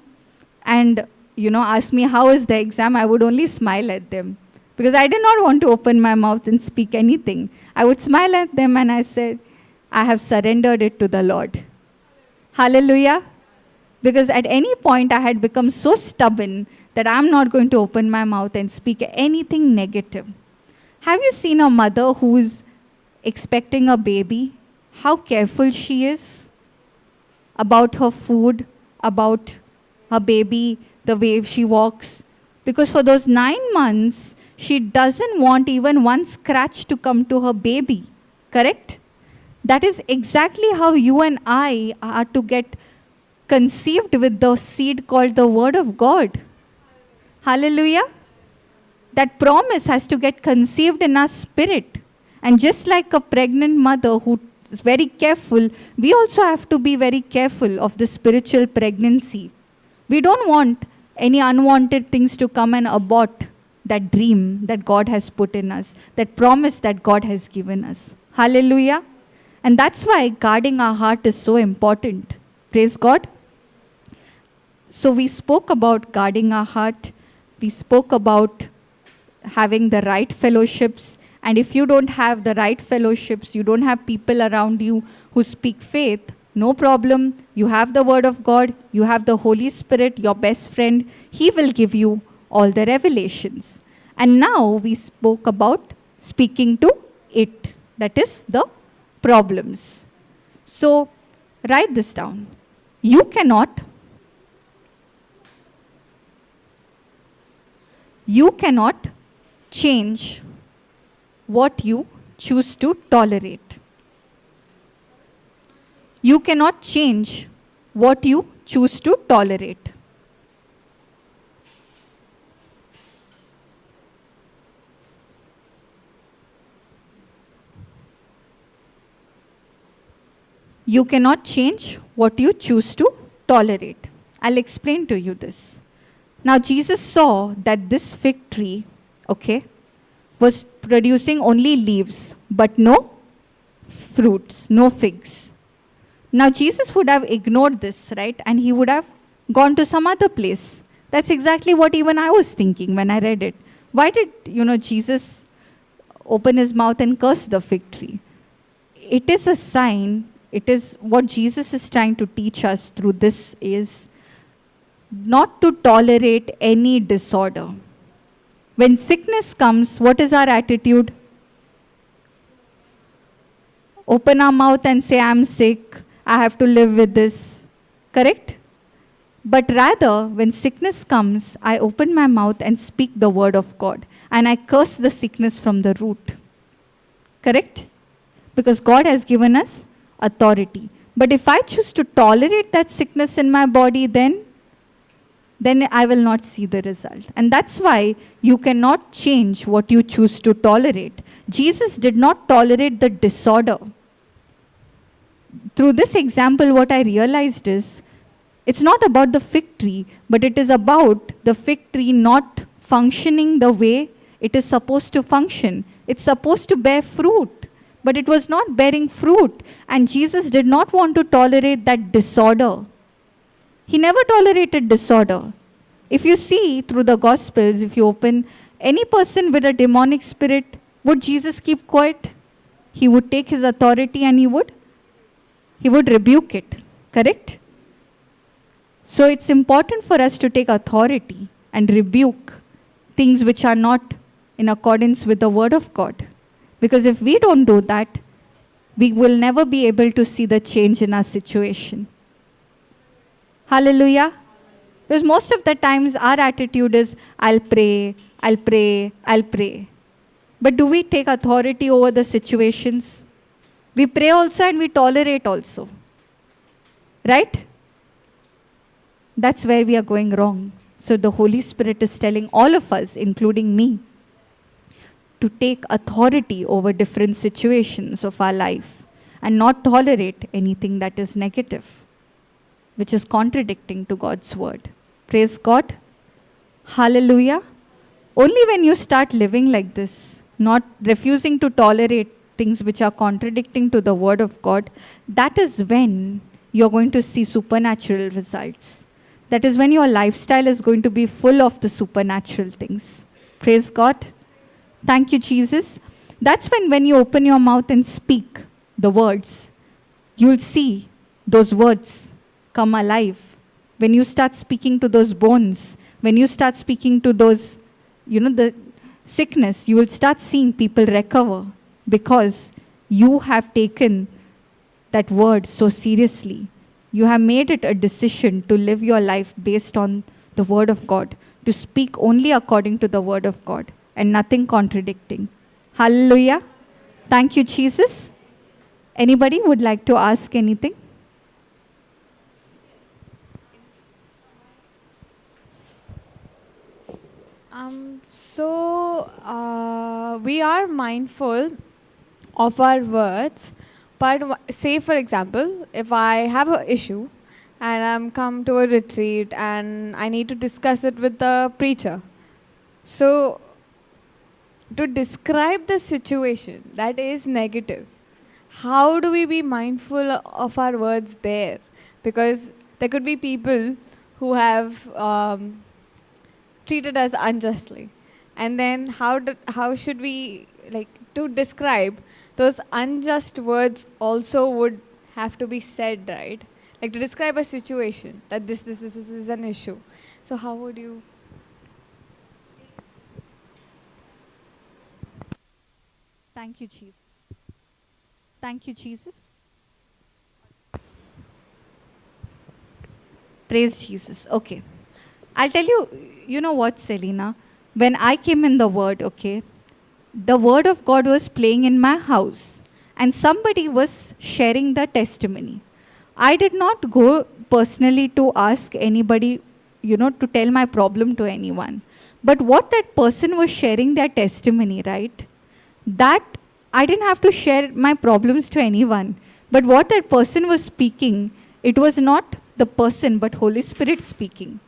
and ask me how is the exam, I would only smile at them. Because I did not want to open my mouth and speak anything. I would smile at them and I said, I have surrendered it to the Lord. Hallelujah. Because at any point I had become so stubborn that I'm not going to open my mouth and speak anything negative. Have you seen a mother who's expecting a baby? How careful she is about her food, about her baby, the way she walks. Because for those 9 months, she doesn't want even one scratch to come to her baby. Correct? That is exactly how you and I are to get conceived with the seed called the Word of God. Hallelujah. That promise has to get conceived in our spirit. And just like a pregnant mother who is very careful, we also have to be very careful of the spiritual pregnancy. We don't want any unwanted things to come and abort that dream that God has put in us, that promise that God has given us. Hallelujah. And that's why guarding our heart is so important. Praise God. So we spoke about guarding our heart. We spoke about having the right fellowships. And if you don't have the right fellowships, you don't have people around you who speak faith, no problem. You have the Word of God. You have the Holy Spirit, your best friend. He will give you all the revelations. And now we spoke about speaking to it. That is the problems. So write this down. You cannot change what you choose to tolerate. You cannot change what you choose to tolerate. You cannot change what you choose to tolerate. I'll explain to you this. Now, Jesus saw that this fig tree, was producing only leaves, but no fruits, no figs. Now, Jesus would have ignored this, right? And he would have gone to some other place. That's exactly what even I was thinking when I read it. Why did, Jesus open his mouth and curse the fig tree? It is a sign. It is what Jesus is trying to teach us through this is not to tolerate any disorder. When sickness comes, what is our attitude? Open our mouth and say, I'm sick, I have to live with this. Correct? But rather, when sickness comes, I open my mouth and speak the Word of God. And I curse the sickness from the root. Correct? Because God has given us authority. But if I choose to tolerate that sickness in my body, then I will not see the result. And that's why you cannot change what you choose to tolerate. Jesus did not tolerate the disorder. Through this example, what I realized is, it's not about the fig tree, but it is about the fig tree not functioning the way it is supposed to function. It's supposed to bear fruit. But it was not bearing fruit. And Jesus did not want to tolerate that disorder. He never tolerated disorder. If you see through the Gospels, if you open any person with a demonic spirit, would Jesus keep quiet? He would take his authority and he would rebuke it. Correct? So it's important for us to take authority and rebuke things which are not in accordance with the word of God. Because if we don't do that, we will never be able to see the change in our situation. Hallelujah. Because most of the times our attitude is, I'll pray, I'll pray, I'll pray. But do we take authority over the situations? We pray also and we tolerate also. Right? That's where we are going wrong. So the Holy Spirit is telling all of us, including me, to take authority over different situations of our life and not tolerate anything that is negative, which is contradicting to God's word. Praise God. Hallelujah. Only when you start living like this, not refusing to tolerate things which are contradicting to the word of God, that is when you're going to see supernatural results. That is when your lifestyle is going to be full of the supernatural things. Praise God. Thank you, Jesus. That's when you open your mouth and speak the words, you'll see those words come alive. When you start speaking to those bones, when you start speaking to those, the sickness, you will start seeing people recover because you have taken that word so seriously. You have made it a decision to live your life based on the word of God, to speak only according to the word of God and nothing contradicting. Hallelujah. Thank you, Jesus. Anybody would like to ask anything? We are mindful of our words, but say for example, if I have an issue and I'm come to a retreat and I need to discuss it with the preacher. So to describe the situation that is negative, how do we be mindful of our words there? Because there could be people who have treated us unjustly. And then how should we, to describe those unjust words also would have to be said, right? Like to describe a situation that this is an issue. So how would you? Thank you, Jesus. Thank you, Jesus. Praise Jesus. Okay. I'll tell you, you know what, Selena? When I came in the word, okay, the word of God was playing in my house and somebody was sharing the testimony. I did not go personally to ask anybody, to tell my problem to anyone. But what that person was sharing their testimony, right? That I didn't have to share my problems to anyone. But what that person was speaking, it was not the person, but Holy Spirit speaking.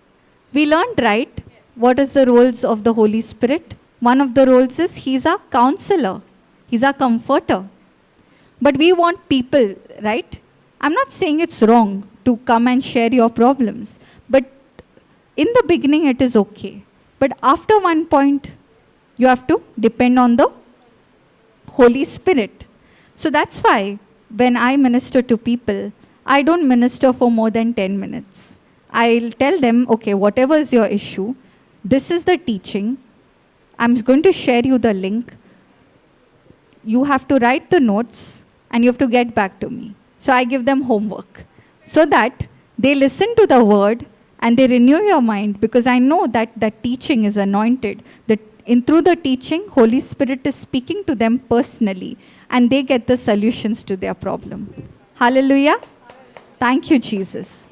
We learned, right? What is the roles of the Holy Spirit? One of the roles is He's our counselor. He's our comforter. But we want people, right? I'm not saying it's wrong to come and share your problems. But in the beginning, it is okay. But after one point, you have to depend on the Holy Spirit. So that's why when I minister to people, I don't minister for more than 10 minutes. I'll tell them, okay, whatever is your issue, this is the teaching. I'm going to share you the link. You have to write the notes and you have to get back to me. So I give them homework so that they listen to the word and they renew your mind, because I know that that teaching is anointed. Through the teaching, Holy Spirit is speaking to them personally and they get the solutions to their problem. Hallelujah. Thank you, Jesus.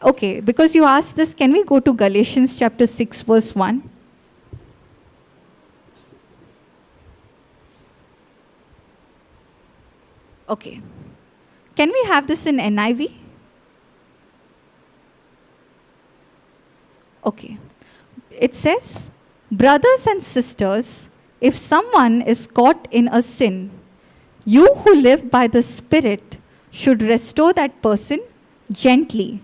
Okay, because you asked this, can we go to Galatians chapter 6, verse 1? Okay. Can we have this in NIV? Okay. It says, brothers and sisters, if someone is caught in a sin, you who live by the Spirit should restore that person gently.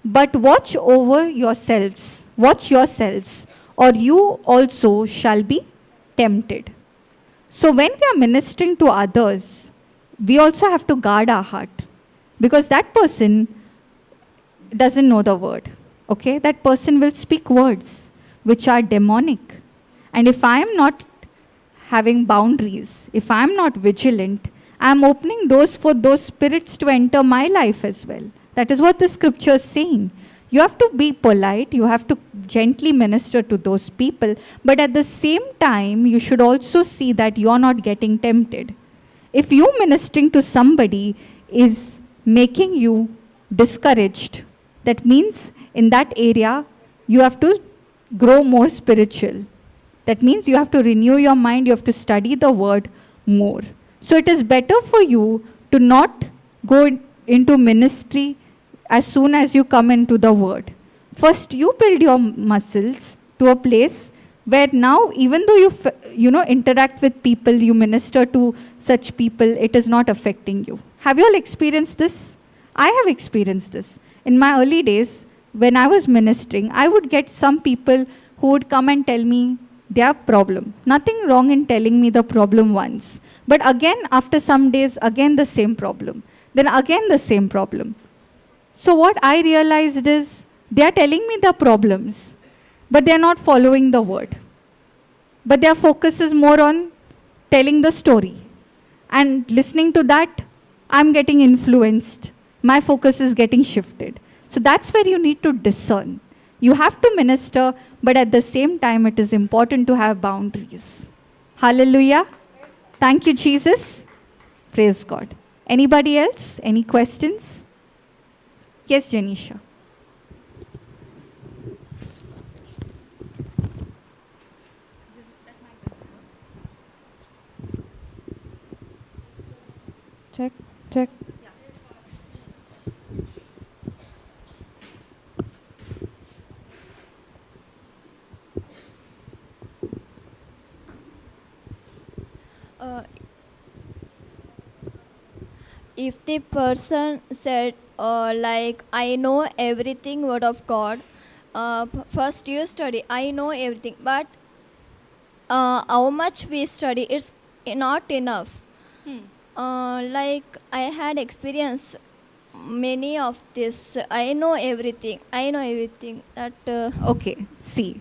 But watch yourselves, or you also shall be tempted. So when we are ministering to others, we also have to guard our heart, because that person doesn't know the word. Okay? That person will speak words which are demonic. And if I am not having boundaries, if I am not vigilant, I am opening doors for those spirits to enter my life as well. That is what the scripture is saying. You have to be polite, you have to gently minister to those people, but at the same time, you should also see that you are not getting tempted. If you ministering to somebody is making you discouraged, that means in that area, you have to grow more spiritual. That means you have to renew your mind, you have to study the word more. So it is better for you to not go into ministry as soon as you come into the word. First, you build your muscles to a place where now, even though you interact with people, you minister to such people, it is not affecting you. Have you all experienced this? I have experienced this. In my early days, when I was ministering, I would get some people who would come and tell me their problem. Nothing wrong in telling me the problem once. But again, after some days, again the same problem. Then again the same problem. So what I realized is, they are telling me the problems, but they are not following the word. But their focus is more on telling the story. And listening to that, I'm getting influenced. My focus is getting shifted. So that's where you need to discern. You have to minister, but at the same time, it is important to have boundaries. Hallelujah. Thank you, Jesus. Praise God. Anybody else? Any questions? Yes, Janisha. Check. If the person said, like, I know everything word of God, first you study, I know everything, but how much we study, it's not enough. Like, I had experience many of this. I know everything. That Okay, see.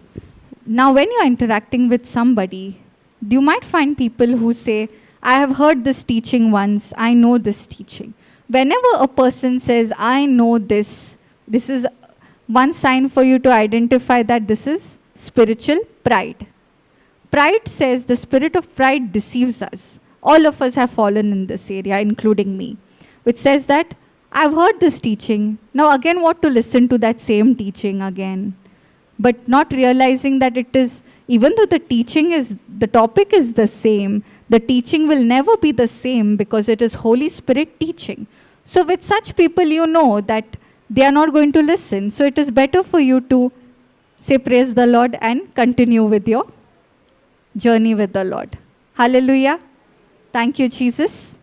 Now when you're interacting with somebody, you might find people who say, I have heard this teaching once, I know this teaching. Whenever a person says, I know this is one sign for you to identify that this is spiritual pride. Pride says, the spirit of pride deceives us. All of us have fallen in this area, including me, which says that, I've heard this teaching, now again what to listen to that same teaching again. But not realizing that it is, even though the topic is the same, the teaching will never be the same because it is Holy Spirit teaching. So with such people, you know that they are not going to listen. So it is better for you to say praise the Lord and continue with your journey with the Lord. Hallelujah. Thank you, Jesus.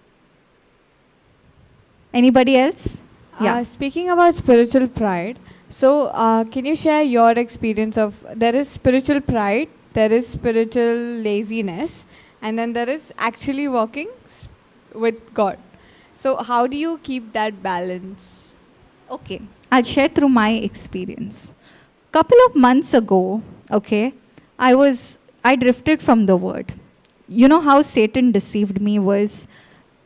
Anybody else? Yeah. Speaking about spiritual pride, so can you share your experience of, there is spiritual pride, there is spiritual laziness, and then there is actually walking with God. So how do you keep that balance? Okay, I'll share through my experience. Couple of months ago, okay, I drifted from the word. You know how Satan deceived me was,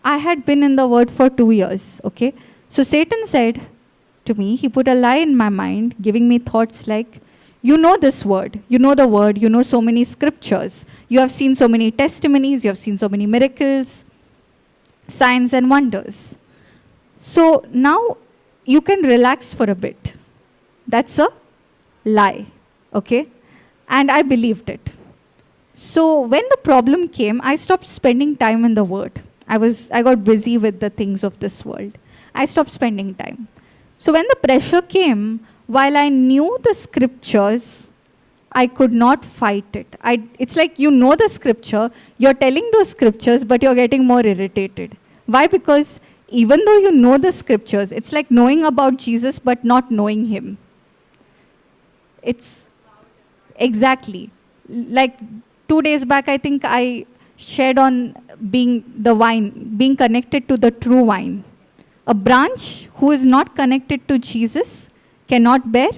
I had been in the word for 2 years, okay. So Satan said to me, he put a lie in my mind, giving me thoughts like, you know this word, you know the word, you know so many scriptures, you have seen so many testimonies, you have seen so many miracles, signs and wonders. So now you can relax for a bit. That's a lie, okay? And I believed it. So when the problem came, I stopped spending time in the word. I got busy with the things of this world. I stopped spending time. So when the pressure came, while I knew the scriptures, I could not fight it. It's like you know the scripture, you're telling those scriptures, but you're getting more irritated. Why? Because even though you know the scriptures, it's like knowing about Jesus, but not knowing him. It's exactly. Like 2 days back, I think I shed on being the wine, being connected to the true vine. A branch who is not connected to Jesus cannot bear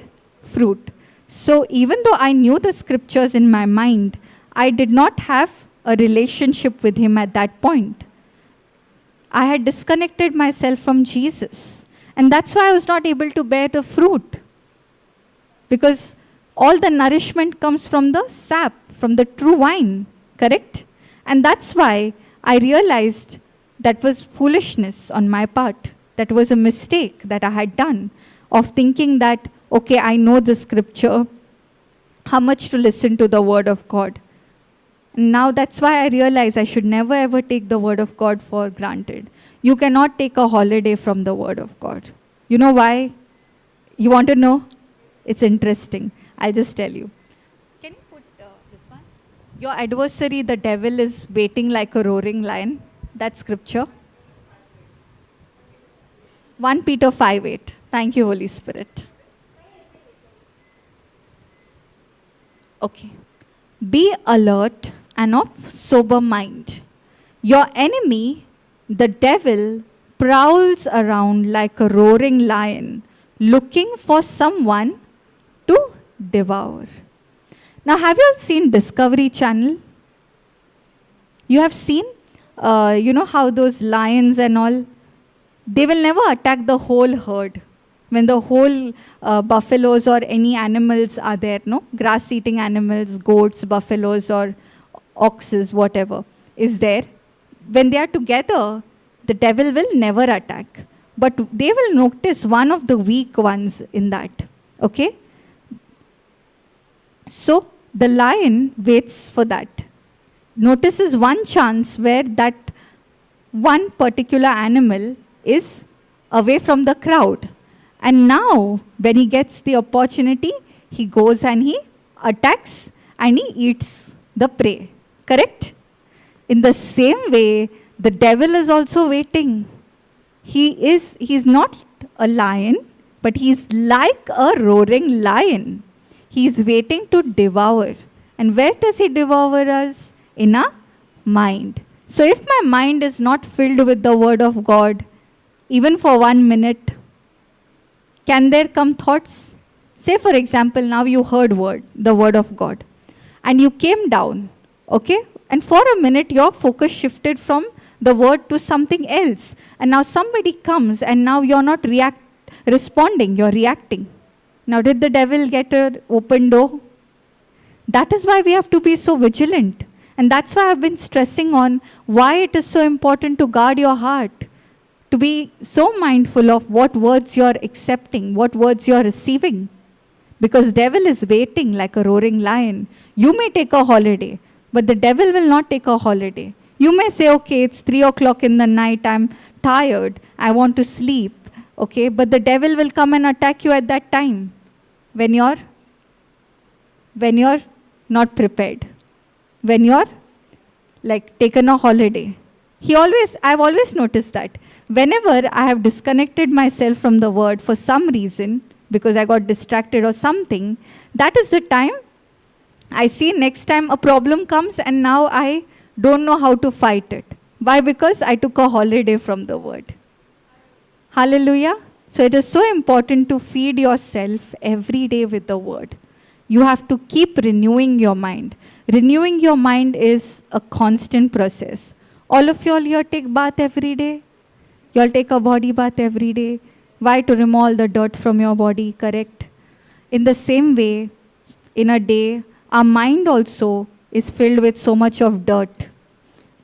fruit. So even though I knew the scriptures in my mind, I did not have a relationship with him at that point. I had disconnected myself from Jesus. And that's why I was not able to bear the fruit. Because all the nourishment comes from the sap, from the true vine, correct? And that's why I realized that was foolishness on my part. That was a mistake that I had done of thinking that, okay, I know the scripture, how much to listen to the word of God. Now that's why I realize I should never ever take the word of God for granted. You cannot take a holiday from the word of God. You know why? You want to know? It's interesting. I'll just tell you. Can you put this one? Your adversary, the devil, is waiting like a roaring lion. That's scripture. 1 Peter 5:8. Thank you, Holy Spirit. Okay. Be alert and of sober mind. Your enemy, the devil, prowls around like a roaring lion, looking for someone to devour. Now, have you all seen Discovery Channel? You have seen, how those lions and all, they will never attack the whole herd. When the whole buffaloes or any animals are there, no? Grass-eating animals, goats, buffaloes, or oxes, whatever is there. When they are together, the devil will never attack. But they will notice one of the weak ones in that. Okay? So the lion waits for that. Notices one chance where that one particular animal is away from the crowd. And now, when he gets the opportunity, he goes and he attacks and he eats the prey. Correct? In the same way, the devil is also waiting. He's not a lion, but he's like a roaring lion. He's waiting to devour. And where does he devour us? In our mind. So if my mind is not filled with the word of God, even for 1 minute, can there come thoughts? Say, for example, now you heard the word of God, and you came down, okay? And for a minute, your focus shifted from the word to something else. And now somebody comes, and now you're not responding, you're reacting. Now, did the devil get an open door? That is why we have to be so vigilant. And that's why I've been stressing on why it is so important to guard your heart. To be so mindful of what words you're accepting, what words you're receiving. Because devil is waiting like a roaring lion. You may take a holiday, but the devil will not take a holiday. You may say, okay, it's 3 o'clock in the night, I'm tired, I want to sleep. Okay, but the devil will come and attack you at that time when you're not prepared. When you're like taken a holiday. I've always noticed that. Whenever I have disconnected myself from the word for some reason, because I got distracted or something, that is the time I see next time a problem comes and now I don't know how to fight it. Why? Because I took a holiday from the word. Hallelujah. So it is so important to feed yourself every day with the word. You have to keep renewing your mind. Renewing your mind is a constant process. All of you all here take bath every day? You all take a body bath every day. Why? To remove all the dirt from your body, correct? In the same way, in a day, our mind also is filled with so much of dirt.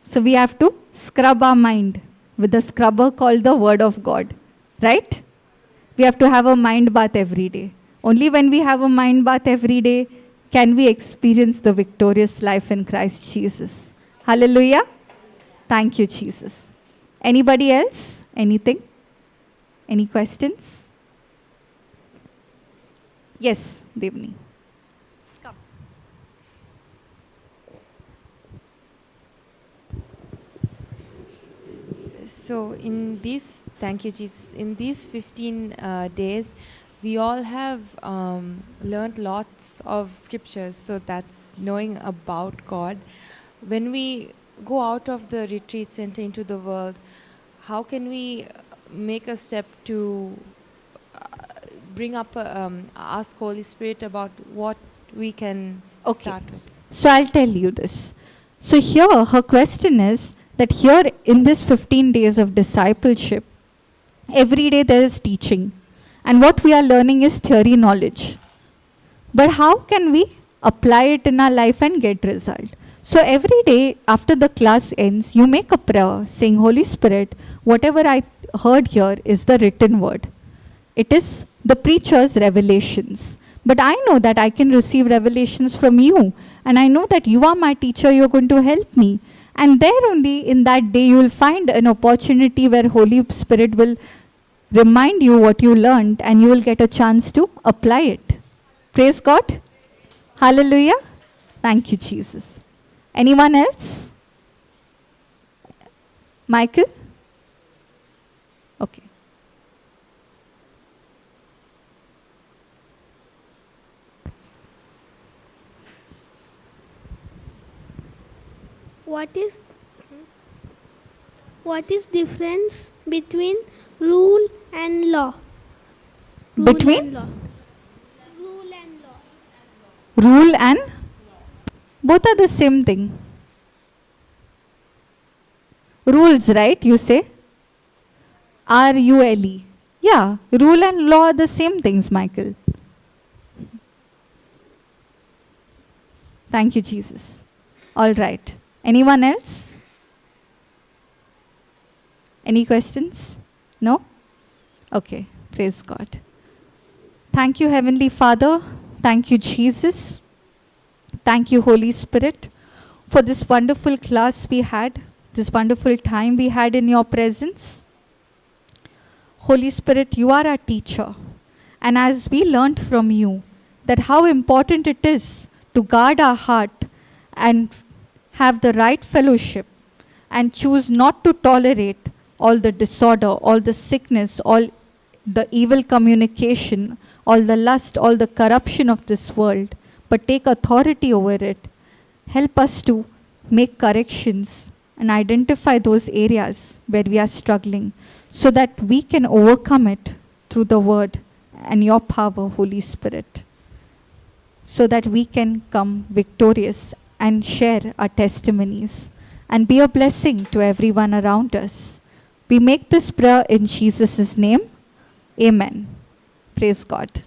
So we have to scrub our mind with a scrubber called the Word of God, right? We have to have a mind bath every day. Only when we have a mind bath every day can we experience the victorious life in Christ Jesus. Hallelujah. Thank you, Jesus. Anybody else? Anything? Any questions? Yes, Devni. Come. So thank you, Jesus. In these 15 days, we all have learned lots of scriptures. So that's knowing about God. When we go out of the retreat center into the world, how can we make a step to bring up, ask Holy Spirit about what we can start with? So I'll tell you this. So here her question is that here in this 15 days of discipleship, every day there is teaching. And what we are learning is theory knowledge. But how can we apply it in our life and get result? So every day after the class ends, you make a prayer saying, Holy Spirit, whatever I heard here is the written word. It is the preacher's revelations. But I know that I can receive revelations from you. And I know that you are my teacher, you're going to help me. And there only in that day you will find an opportunity where Holy Spirit will remind you what you learned and you will get a chance to apply it. Praise God. Hallelujah. Thank you, Jesus. Anyone else? Michael? Okay. What is difference between rule and law? Between? And law. Rule and law. Rule and? Both are the same thing. Rules, right? You say? R-U-L-E. Yeah, rule and law are the same things, Michael. Thank you, Jesus. All right. Anyone else? Any questions? No? Okay. Praise God. Thank you, Heavenly Father. Thank you, Jesus. Thank you, Holy Spirit, for this wonderful class we had, this wonderful time we had in your presence. Holy Spirit, you are our teacher. And as we learnt from you that how important it is to guard our heart and have the right fellowship and choose not to tolerate all the disorder, all the sickness, all the evil communication, all the lust, all the corruption of this world, but take authority over it. Help us to make corrections and identify those areas where we are struggling so that we can overcome it through the word and your power, Holy Spirit, so that we can come victorious and share our testimonies and be a blessing to everyone around us. We make this prayer in Jesus' name. Amen. Praise God.